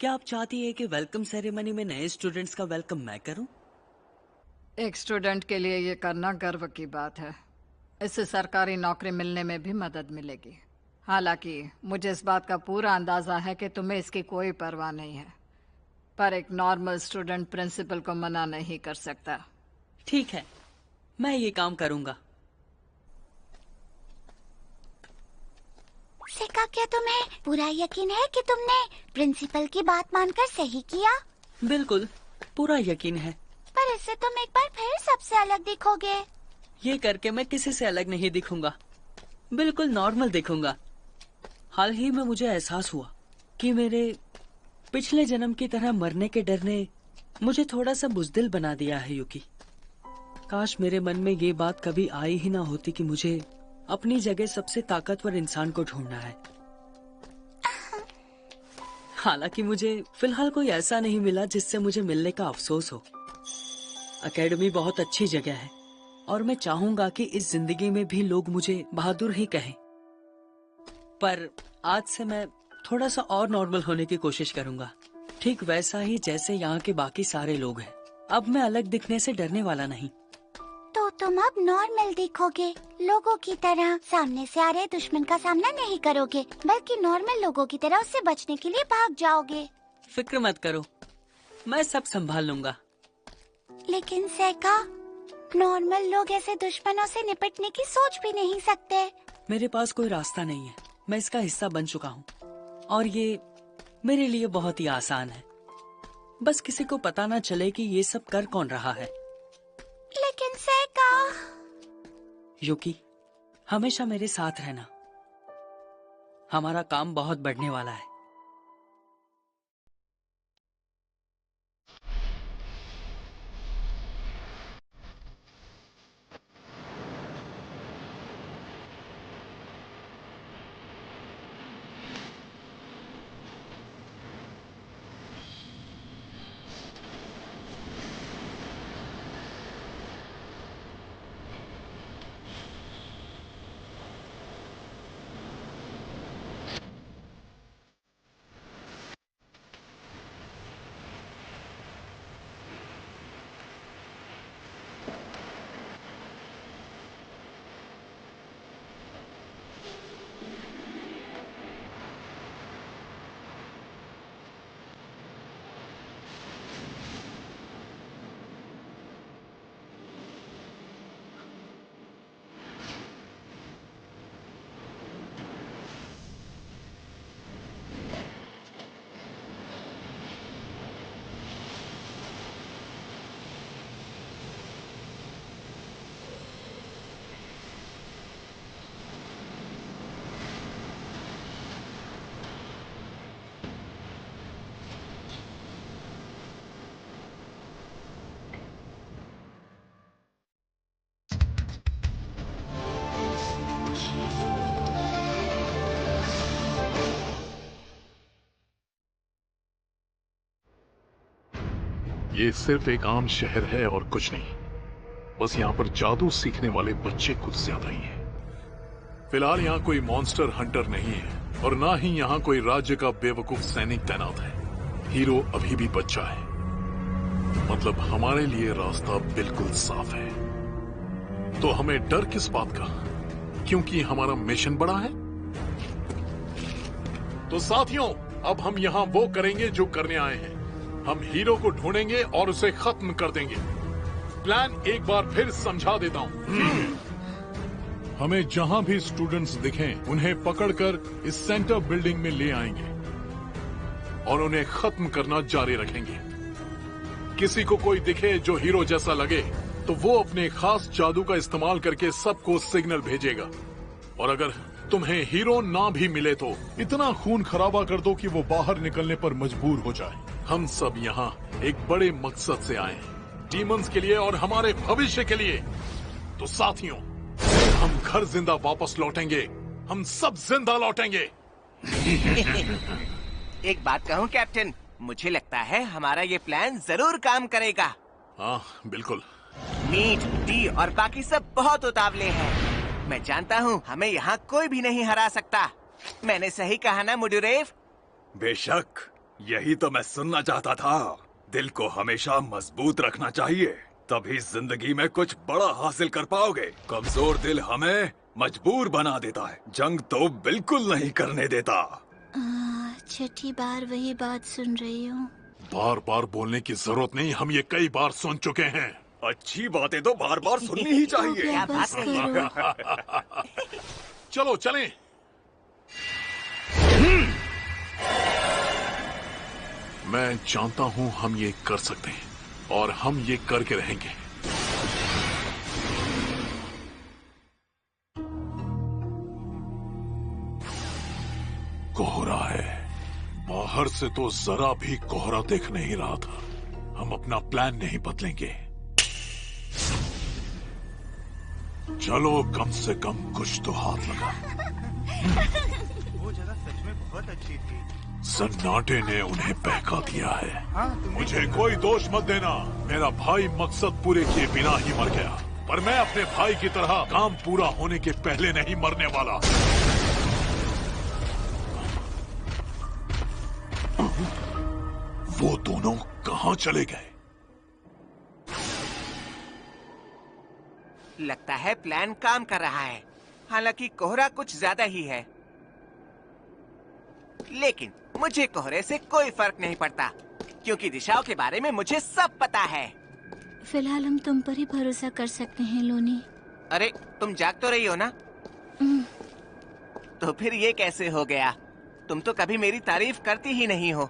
क्या आप चाहती है कि वेलकम सेरेमनी में नए स्टूडेंट्स का वेलकम मैं करूं? एक स्टूडेंट के लिए ये करना गर्व की बात है। इससे सरकारी नौकरी मिलने में भी मदद मिलेगी। हालांकि मुझे इस बात का पूरा अंदाजा है कि तुम्हें इसकी कोई परवाह नहीं है, पर एक नॉर्मल स्टूडेंट प्रिंसिपल को मना नहीं कर सकता। ठीक है, मैं ये काम करूंगा। सेका, क्या तुम्हें पूरा यकीन है कि तुमने प्रिंसिपल की बात मानकर सही किया? बिल्कुल, पूरा यकीन है। पर इससे तुम एक बार फिर सबसे अलग दिखोगे। ये करके मैं किसी से अलग नहीं दिखूंगा, बिल्कुल नॉर्मल दिखूंगा। हाल ही में मुझे एहसास हुआ कि मेरे पिछले जन्म की तरह मरने के डर ने मुझे थोड़ा सा बुज़दिल बना दिया है युकी। काश मेरे मन में ये बात कभी आई ही ना होती कि मुझे अपनी जगह सबसे ताकतवर इंसान को ढूंढना है। हालांकि मुझे फिलहाल कोई ऐसा नहीं मिला जिससे मुझे मिलने का अफसोस हो। एकेडमी बहुत अच्छी जगह है और मैं चाहूंगा कि इस जिंदगी में भी लोग मुझे बहादुर ही कहें। पर आज से मैं थोड़ा सा और नॉर्मल होने की कोशिश करूंगा, ठीक वैसा ही जैसे यहाँ के बाकी सारे लोग हैं। अब मैं अलग दिखने से डरने वाला नहीं। तो तुम अब नॉर्मल दिखोगे, लोगों की तरह सामने से आ रहे दुश्मन का सामना नहीं करोगे, बल्कि नॉर्मल लोगों की तरह उससे बचने के लिए भाग जाओगे। फिक्र मत करो, मैं सब संभाल लूंगा। लेकिन सेका, नॉर्मल लोग ऐसे दुश्मनों से निपटने की सोच भी नहीं सकते। मेरे पास कोई रास्ता नहीं है, मैं इसका हिस्सा बन चुका हूँ और ये मेरे लिए बहुत ही आसान है। बस किसी को पता ना चले कि ये सब कर कौन रहा है। लेकिन सेका, युकी, हमेशा मेरे साथ रहना। हमारा काम बहुत बढ़ने वाला है। ये सिर्फ एक आम शहर है और कुछ नहीं। बस यहाँ पर जादू सीखने वाले बच्चे कुछ ज्यादा ही हैं। फिलहाल यहाँ कोई मॉन्स्टर हंटर नहीं है और ना ही यहाँ कोई राज्य का बेवकूफ सैनिक तैनात है। हीरो अभी भी बच्चा है, मतलब हमारे लिए रास्ता बिल्कुल साफ है। तो हमें डर किस बात का, क्योंकि हमारा मिशन बड़ा है। तो साथियों, अब हम यहाँ वो करेंगे जो करने आए हैं। हम हीरो को ढूंढेंगे और उसे खत्म कर देंगे। प्लान एक बार फिर समझा देता हूँ। हमें जहां भी स्टूडेंट्स दिखें, उन्हें पकड़कर इस सेंटर बिल्डिंग में ले आएंगे और उन्हें खत्म करना जारी रखेंगे। किसी को कोई दिखे जो हीरो जैसा लगे तो वो अपने खास जादू का इस्तेमाल करके सबको सिग्नल भेजेगा। और अगर तुम्हें हीरो ना भी मिले तो इतना खून खराबा कर दो कि वो बाहर निकलने पर मजबूर हो जाए। हम सब यहाँ एक बड़े मकसद से आए हैं, डीमंस के लिए और हमारे भविष्य के लिए। तो साथियों, हम घर जिंदा वापस लौटेंगे, हम सब जिंदा लौटेंगे। एक बात कहूँ कैप्टन, मुझे लगता है हमारा ये प्लान जरूर काम करेगा। हाँ बिल्कुल। मीट, टी और बाकी सब बहुत उतावले हैं। मैं जानता हूँ हमें यहाँ कोई भी नहीं हरा सकता। मैंने सही कहा ना मुडुरेव? बेशक, यही तो मैं सुनना चाहता था। दिल को हमेशा मजबूत रखना चाहिए, तभी जिंदगी में कुछ बड़ा हासिल कर पाओगे। कमजोर दिल हमें मजबूर बना देता है, जंग तो बिल्कुल नहीं करने देता। छठी बार वही बात सुन रही हूँ। बार बार बोलने की जरूरत नहीं, हम ये कई बार सुन चुके हैं। अच्छी बातें तो बार बार सुननी ही चाहिए। क्या बात करो। चलो चलें। मैं जानता हूं हम ये कर सकते हैं और हम ये करके रहेंगे। कोहरा है, बाहर से तो जरा भी कोहरा दिख नहीं रहा था। हम अपना प्लान नहीं बदलेंगे। चलो कम से कम कुछ तो हाथ लगा। वो जगह सच में बहुत अच्छी थी। सन्नाटे ने उन्हें बहका दिया है। मुझे कोई दोष मत देना। मेरा भाई मकसद पूरे किए बिना ही मर गया, पर मैं अपने भाई की तरह काम पूरा होने के पहले नहीं मरने वाला। वो दोनों कहाँ चले गए? लगता है प्लान काम कर रहा है, हालांकि कोहरा कुछ ज्यादा ही है। लेकिन मुझे कोहरे से कोई फर्क नहीं पड़ता, क्योंकि दिशाओं के बारे में मुझे सब पता है। फिलहाल हम तुम पर ही भरोसा कर सकते हैं लोनी। अरे तुम जाग तो रही हो ना? तो फिर ये कैसे हो गया? तुम तो कभी मेरी तारीफ करती ही नहीं हो।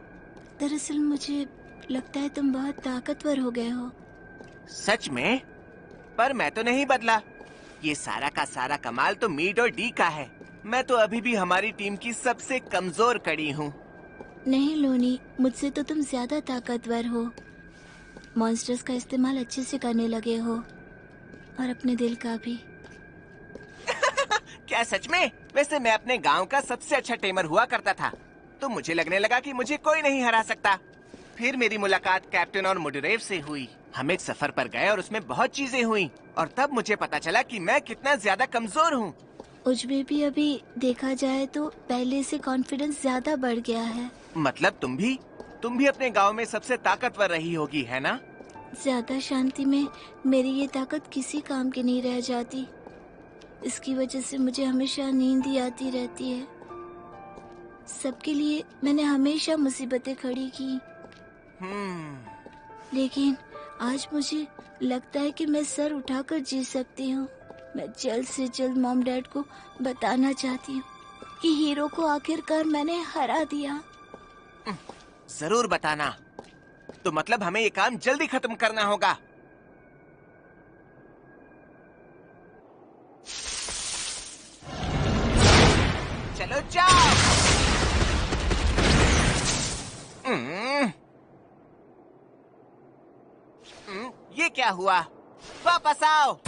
दरअसल मुझे लगता है तुम बहुत ताकतवर हो गए हो। सच में? पर मैं तो नहीं बदला। ये सारा का सारा कमाल तो मीड और डी का है। मैं तो अभी भी हमारी टीम की सबसे कमजोर कड़ी हूँ। नहीं लोनी, मुझसे तो तुम ज्यादा ताकतवर हो। मॉन्स्टर्स का इस्तेमाल अच्छे से करने लगे हो, और अपने दिल का भी। क्या सच में? वैसे मैं अपने गांव का सबसे अच्छा टेमर हुआ करता था, तो मुझे लगने लगा कि मुझे कोई नहीं हरा सकता। फिर मेरी मुलाकात कैप्टन और मुडरेव से हुई। हम एक सफर पर गए और उसमें बहुत चीजें हुई, और तब मुझे पता चला कि मैं कितना ज्यादा कमजोर हूँ। उसमें भी अभी देखा जाए तो पहले से कॉन्फिडेंस ज्यादा बढ़ गया है। मतलब तुम भी अपने गांव में सबसे ताकतवर रही होगी, है ना? ज्यादा शांति में मेरी ये ताकत किसी काम की नहीं रह जाती। इसकी वजह से मुझे हमेशा नींद ही आती रहती है। सबके लिए मैंने हमेशा मुसीबतें खड़ी की, लेकिन आज मुझे लगता है कि मैं सर उठाकर जी सकती हूँ। मैं जल्द से जल्द मॉम डैड को बताना चाहती हूँ कि हीरो को आखिरकार मैंने हरा दिया। जरूर बताना। तो मतलब हमें ये काम जल्दी खत्म करना होगा। चलो जाओ। ये क्या हुआ? वापस आओ।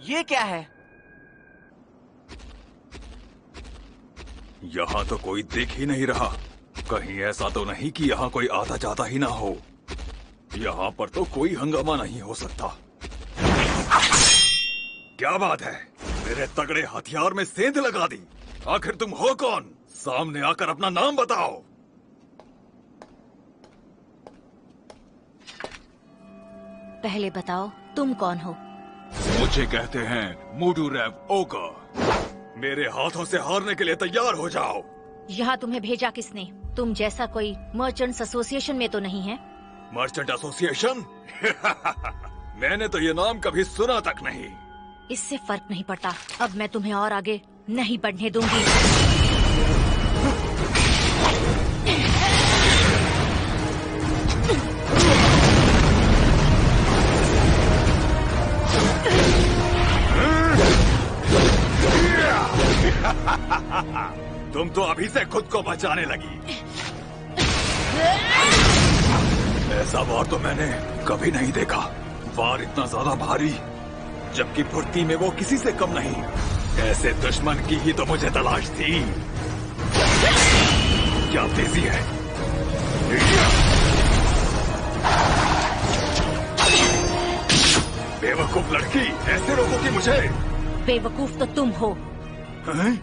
ये क्या है? यहाँ तो कोई दिख ही नहीं रहा। कहीं ऐसा तो नहीं कि यहाँ कोई आता जाता ही ना हो। यहाँ पर तो कोई हंगामा नहीं हो सकता। क्या बात है? मेरे तगड़े हथियार में सेंध लगा दी। आखिर तुम हो कौन? सामने आकर अपना नाम बताओ। पहले बताओ तुम कौन हो? मुझे कहते हैं मुडुरेव ओगर। मेरे हाथों से हारने के लिए तैयार हो जाओ। यहाँ तुम्हें भेजा किसने? तुम जैसा कोई मर्चेंट्स एसोसिएशन में तो नहीं है? Merchant association? मैंने तो ये नाम कभी सुना तक नहीं। इससे फर्क नहीं पड़ता। अब मैं तुम्हें और आगे नहीं बढ़ने दूंगी। तुम तो अभी से खुद को बचाने लगी। ऐसा वार तो मैंने कभी नहीं देखा। वार इतना ज्यादा भारी, जबकि फुर्ती में वो किसी से कम नहीं। ऐसे दुश्मन की ही तो मुझे तलाश थी। क्या तेजी है! बेवकूफ लड़की, ऐसे रोकोगी मुझे? बेवकूफ तो तुम हो। हैं?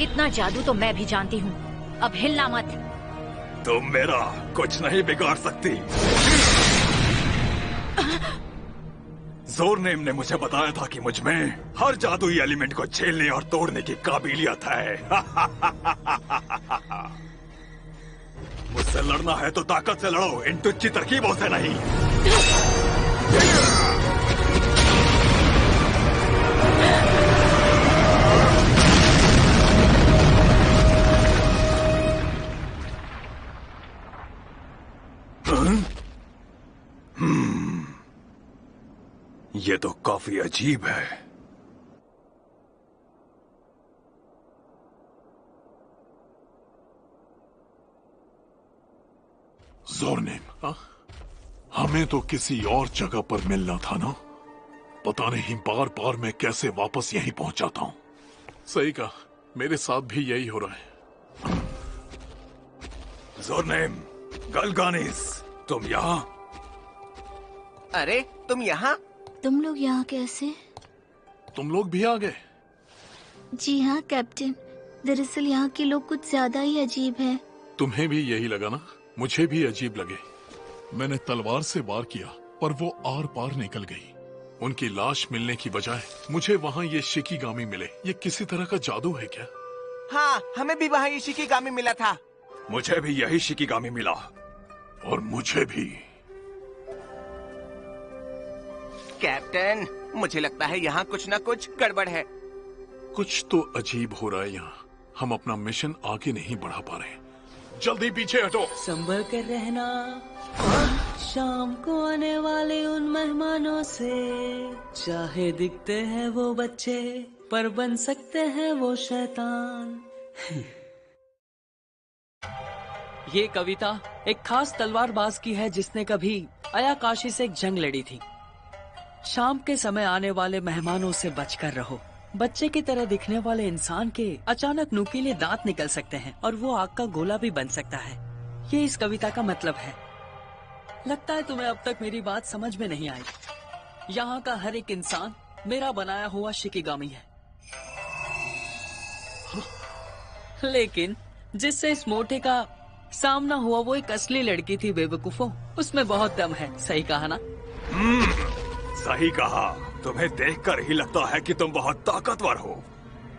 इतना जादू तो मैं भी जानती हूँ। अब हिलना मत। तुम मेरा कुछ नहीं बिगाड़ सकती। ज़ोरनेम ने मुझे बताया था कि मुझ में हर जादुई एलिमेंट को झेलने और तोड़ने की काबिलियत है। मुझसे लड़ना है तो ताकत से लड़ो, इन तुच्छी तरकीबों से नहीं। ये तो काफी अजीब है। ज़ोरनेम, हमें तो किसी और जगह पर मिलना था ना। पता नहीं बार बार मैं कैसे वापस यहीं पहुंच जाता हूँ। सही कहा, मेरे साथ भी यही हो रहा है। ज़ोरनेम, गलगानिस, तुम यहाँ? अरे तुम यहाँ? तुम लोग यहाँ कैसे? तुम लोग भी आ गए? जी हाँ कैप्टन, दरअसल यहाँ के लोग कुछ ज्यादा ही अजीब हैं। तुम्हें भी यही लगा ना? मुझे भी अजीब लगे। मैंने तलवार से वार किया पर वो आर पार निकल गई। उनकी लाश मिलने की बजाय मुझे वहाँ ये शिकीगामी मिले। ये किसी तरह का जादू है क्या? हाँ, हमें भी वहाँ ये शिकीगामी मिला था। मुझे भी यही शिकीगामी मिला। और मुझे भी। कैप्टन, मुझे लगता है यहाँ कुछ न कुछ गड़बड़ है। कुछ तो अजीब हो रहा है यहाँ। हम अपना मिशन आगे नहीं बढ़ा पा रहे। जल्दी पीछे हटो। संभल कर रहना शाम को आने वाले उन मेहमानों से। चाहे दिखते हैं वो बच्चे पर बन सकते हैं वो शैतान। ये कविता एक खास तलवारबाज की है जिसने कभी अयाकाशी से एक जंग लड़ी थी। शाम के समय आने वाले मेहमानों से बचकर रहो। बच्चे की तरह दिखने वाले इंसान के अचानक नुकीले दांत निकल सकते हैं और वो आग का गोला भी बन सकता है। ये इस कविता का मतलब है। लगता है तुम्हें अब तक मेरी बात समझ में नहीं आई। यहाँ का हर एक इंसान मेरा बनाया हुआ शिकीगामी है। लेकिन जिससे इस मोटे का सामना हुआ वो एक असली लड़की थी। बेवकूफों, उसमें बहुत दम है। सही कहा ना? सही कहा। तुम्हें देखकर ही लगता है कि तुम बहुत ताकतवर हो।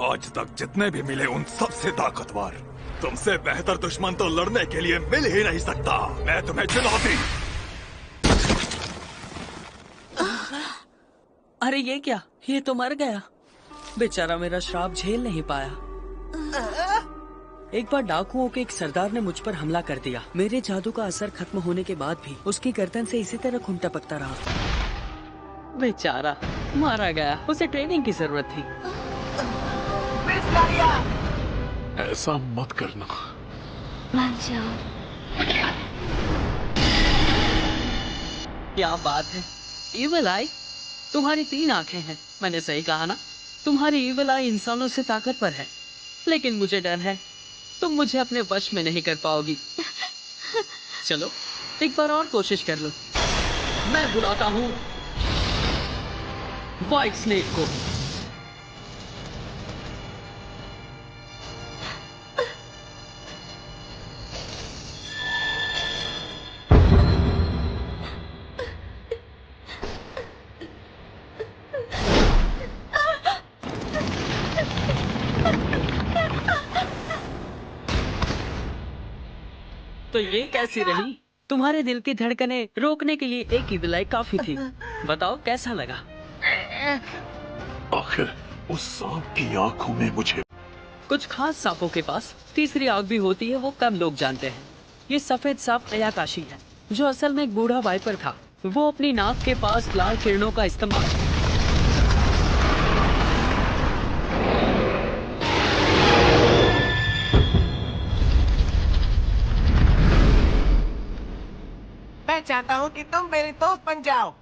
आज तक जितने भी मिले उन सबसे ताकतवर। तुमसे बेहतर दुश्मन तो लड़ने के लिए मिल ही नहीं सकता। मैं तुम्हें चुनौती। अरे ये क्या? ये तो मर गया। बेचारा मेरा श्राप झेल नहीं पाया। एक बार डाकुओं के एक सरदार ने मुझ पर हमला कर दिया। मेरे जादू का असर खत्म होने के बाद भी उसकी गर्दन से इसी तरह खून टपकता रहा। बेचारा मारा गया। उसे ट्रेनिंग की जरूरत थी। ऐसा मत करना। मान जाओ। क्या बात है। ईविल आई, तुम्हारी 3 आंखें हैं। मैंने सही कहा ना? तुम्हारी ईविल आई इंसानों से ताकतवर है। लेकिन मुझे डर है तुम मुझे अपने वश में नहीं कर पाओगी। चलो एक बार और कोशिश कर लो। मैं बुलाता हूँ व्हाइट स्नेक को। तो ये कैसी रही? तुम्हारे दिल की धड़कनें रोकने के लिए एक ही विलाई काफी थी। बताओ कैसा लगा? आखिर उस सांप की आंखों में मुझे। कुछ खास सांपों के पास तीसरी आंख भी होती है, वो कम लोग जानते हैं। ये सफेद सांप अयाकाशी है, जो असल में एक बूढ़ा वाइपर था। वो अपनी नाक के पास लाल किरणों का इस्तेमाल मैं चाहता हूँ कि तुम मेरी दोस्त बन जाओ।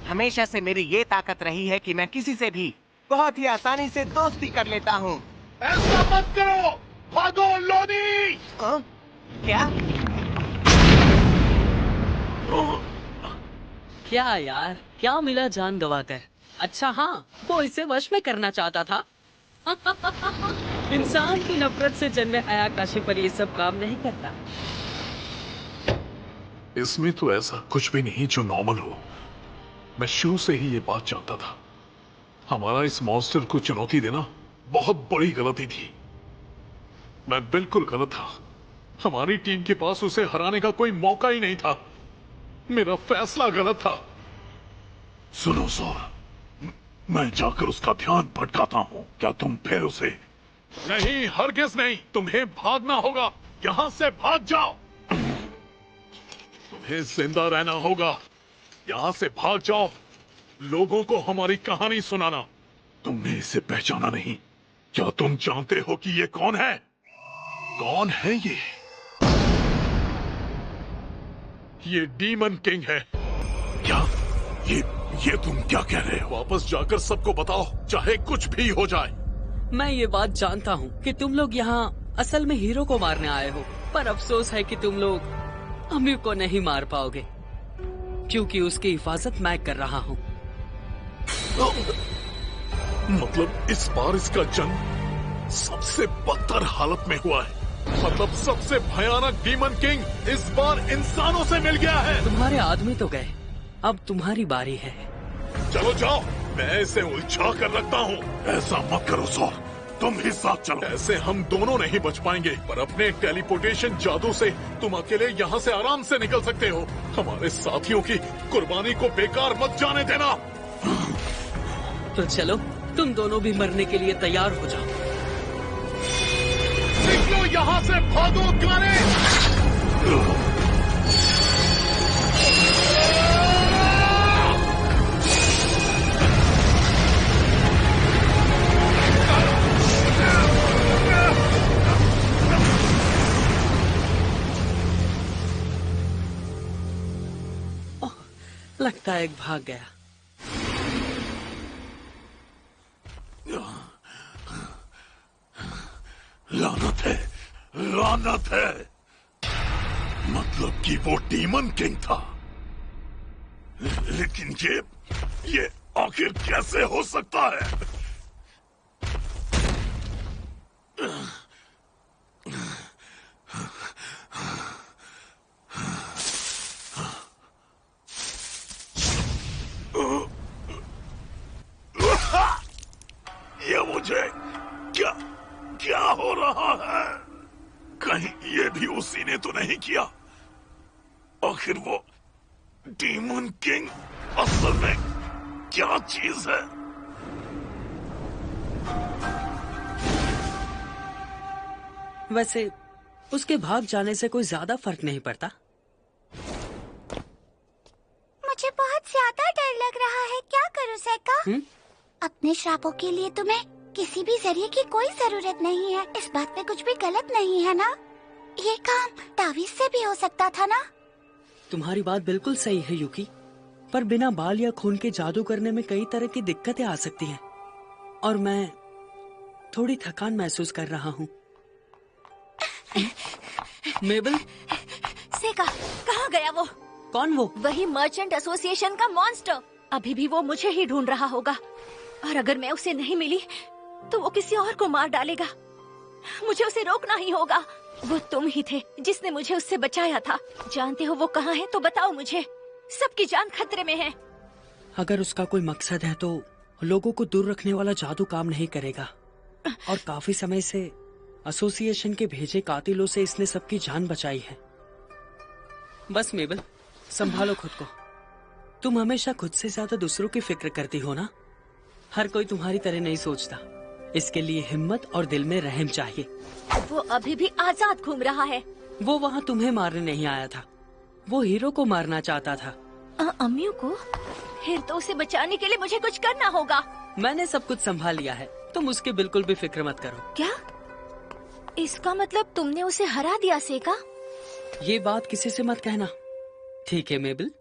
हमेशा से मेरी ये ताकत रही है कि मैं किसी से भी बहुत ही आसानी से दोस्ती कर लेता हूँ। ऐसा मत करो। भागो लोनी। क्या? क्या यार, क्या मिला जान गवाकर? अच्छा हाँ, वो इसे वश में करना चाहता था। इंसान की नफरत से जन्मे हया काशी पर ये सब काम नहीं करता। इसमें तो ऐसा कुछ भी नहीं जो नॉर्मल हो। मैं शुरू से ही ये बात जानता था। हमारा इस मॉन्स्टर को चुनौती देना बहुत बड़ी गलती थी। मैं बिल्कुल गलत था। हमारी टीम के पास उसे हराने का कोई मौका ही नहीं था। मेरा फैसला गलत था। सुनो सर, मैं जाकर उसका ध्यान भटकाता हूँ। क्या तुम फिर उसे? नहीं, हरगिज़ नहीं। तुम्हें भागना होगा। यहाँ से भाग जाओ। तुम्हें जिंदा रहना होगा। यहाँ से भाग जाओ। लोगों को हमारी कहानी सुनाना। तुमने इसे पहचाना नहीं। क्या तुम जानते हो कि ये कौन है? कौन है ये? ये डीमन किंग है। क्या? ये तुम क्या कह रहे हो? वापस जाकर सबको बताओ, चाहे कुछ भी हो जाए। मैं ये बात जानता हूँ कि तुम लोग यहाँ असल में हीरो को मारने आए हो, पर अफसोस है कि तुम लोग अम्मी को नहीं मार पाओगे, क्योंकि उसकी हिफाजत मैं कर रहा हूँ। मतलब इस बार इसका जन्म सबसे बदतर हालत में हुआ है। मतलब सबसे भयानक डीमन किंग इस बार इंसानों से मिल गया है। तुम्हारे आदमी तो गए, अब तुम्हारी बारी है। चलो जाओ, मैं इसे उलझा कर रखता हूँ। ऐसा मत करो सर, तुम ही साथ चलो। ऐसे हम दोनों नहीं बच पाएंगे, पर अपने टेलीपोर्टेशन जादू से तुम अकेले यहाँ से आराम से निकल सकते हो। हमारे साथियों की कुर्बानी को बेकार मत जाने देना। तो चलो, तुम दोनों भी मरने के लिए तैयार हो जाओ। निकलो यहाँ से, भागो गाने। लगता है एक भाग गया। लानत है, लानत है। मतलब कि वो डीमन किंग था। लेकिन ये आखिर कैसे हो सकता है? ये मुझे क्या हो रहा है? कहीं ये भी उसी ने तो नहीं किया? आखिर वो डीमन किंग असल में क्या चीज है? वैसे उसके भाग जाने से कोई ज्यादा फर्क नहीं पड़ता। मुझे बहुत ज्यादा डर लग रहा है। क्या करूं सेका? अपने श्रापों के लिए तुम्हें किसी भी जरिए की कोई जरूरत नहीं है। इस बात में कुछ भी गलत नहीं है ना? ये काम तावीज से भी हो सकता था ना? तुम्हारी बात बिल्कुल सही है यूकी, पर बिना बाल या खून के जादू करने में कई तरह की दिक्कतें आ सकती हैं, और मैं थोड़ी थकान महसूस कर रहा हूँ। मेबल, सेका, कहाँ गया वो? कौन वो? वही मर्चेंट एसोसिएशन का मॉन्स्टर। अभी भी वो मुझे ही ढूंढ रहा होगा, और अगर मैं उसे नहीं मिली तो वो किसी और को मार डालेगा। मुझे उसे रोकना ही होगा। वो तुम ही थे जिसने मुझे उससे बचाया था। जानते हो वो कहाँ है तो बताओ मुझे। सबकी जान खतरे में है। अगर उसका कोई मकसद है तो लोगों को दूर रखने वाला जादू काम नहीं करेगा, और काफी समय से एसोसिएशन के भेजे कातिलों से इसने सबकी जान बचाई है। बस मेबल, संभालो खुद को। तुम हमेशा खुद से ज्यादा दूसरों की फिक्र करती हो ना? हर कोई तुम्हारी तरह नहीं सोचता। इसके लिए हिम्मत और दिल में रहम चाहिए। वो अभी भी आजाद घूम रहा है। वो वहाँ तुम्हें मारने नहीं आया था, वो हीरो को मारना चाहता था। अम्मियों को? फिर तो उसे बचाने के लिए मुझे कुछ करना होगा। मैंने सब कुछ संभाल लिया है, तुम उसकी बिल्कुल भी फिक्र मत करो। क्या? इसका मतलब तुमने उसे हरा दिया सेका? ये बात किसी से मत कहना, ठीक है मेबल?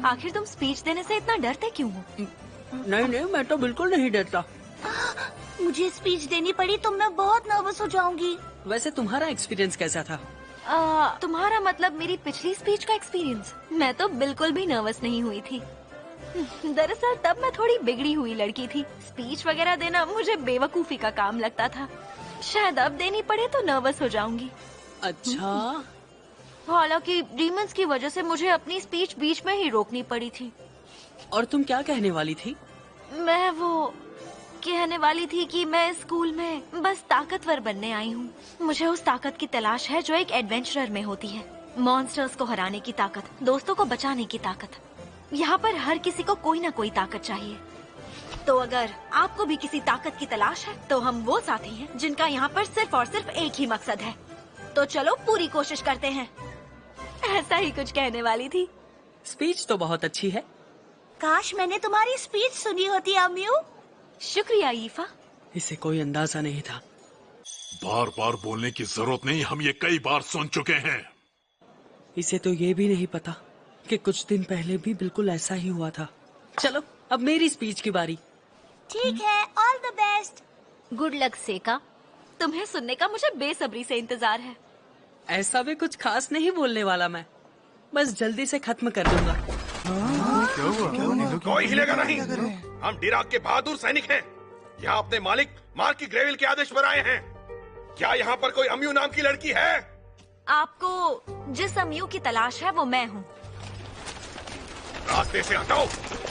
आखिर तुम स्पीच देने से इतना डरते क्यों हो? नहीं, मैं तो बिल्कुल नहीं डरता। मुझे स्पीच देनी पड़ी तो मैं बहुत नर्वस हो जाऊंगी। वैसे तुम्हारा एक्सपीरियंस कैसा था? तुम्हारा मतलब मेरी पिछली स्पीच का एक्सपीरियंस? मैं तो बिल्कुल भी नर्वस नहीं हुई थी। दरअसल तब मैं थोड़ी बिगड़ी हुई लड़की थी। स्पीच वगैरह देना मुझे बेवकूफी का काम लगता था। शायद अब देनी पड़े तो नर्वस हो जाऊंगी। अच्छा, हालांकि डीमंस की वजह से मुझे अपनी स्पीच बीच में ही रोकनी पड़ी थी। और तुम क्या कहने वाली थी? मैं वो कहने वाली थी कि मैं स्कूल में बस ताकतवर बनने आई हूँ। मुझे उस ताकत की तलाश है जो एक एडवेंचरर में होती है। मॉन्स्टर्स को हराने की ताकत, दोस्तों को बचाने की ताकत। यहाँ पर हर किसी को कोई ना कोई ताकत चाहिए। तो अगर आपको भी किसी ताकत की तलाश है तो हम वो साथी हैं जिनका यहाँ पर सिर्फ और सिर्फ एक ही मकसद है। तो चलो पूरी कोशिश करते हैं। ऐसा ही कुछ कहने वाली थी। स्पीच तो बहुत अच्छी है। काश मैंने तुम्हारी स्पीच सुनी होती अम्यू। शुक्रिया ईफा। इसे कोई अंदाजा नहीं था। बार बार बोलने की जरूरत नहीं, हम ये कई बार सुन चुके हैं। इसे तो ये भी नहीं पता कि कुछ दिन पहले भी बिल्कुल ऐसा ही हुआ था। चलो अब मेरी स्पीच की बारी। ठीक है, all the best. Good luck सेका। तुम्हें सुनने का मुझे बेसब्री से इंतजार है। ऐसा भी कुछ खास नहीं बोलने वाला मैं, बस जल्दी से खत्म कर दूंगा। कोई हिलेगा नहीं। हम डिराक के बहादुर सैनिक हैं। यहाँ अपने मालिक मार्क की ग्रेविल के आदेश पर आए हैं। क्या यहाँ पर कोई अम्यू नाम की लड़की है? आपको जिस अम्यू की तलाश है वो मैं हूँ। रास्ते से हटो।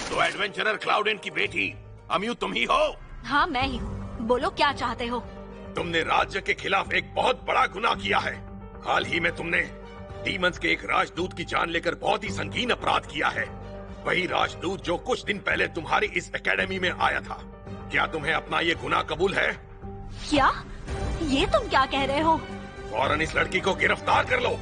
तो एडवेंचरर क्लाउडेन की बेटी अम्यू तुम ही हो? हाँ मैं ही हूँ। बोलो क्या चाहते हो? तुमने राज्य के खिलाफ एक बहुत बड़ा गुनाह किया है। हाल ही में तुमने डीमंस के एक राजदूत की जान लेकर बहुत ही संगीन अपराध किया है। वही राजदूत जो कुछ दिन पहले तुम्हारी इस एकेडमी में आया था। क्या तुम्हें अपना ये गुनाह कबूल है? क्या? ये तुम क्या कह रहे हो? फौरन इस लड़की को गिरफ्तार कर लो।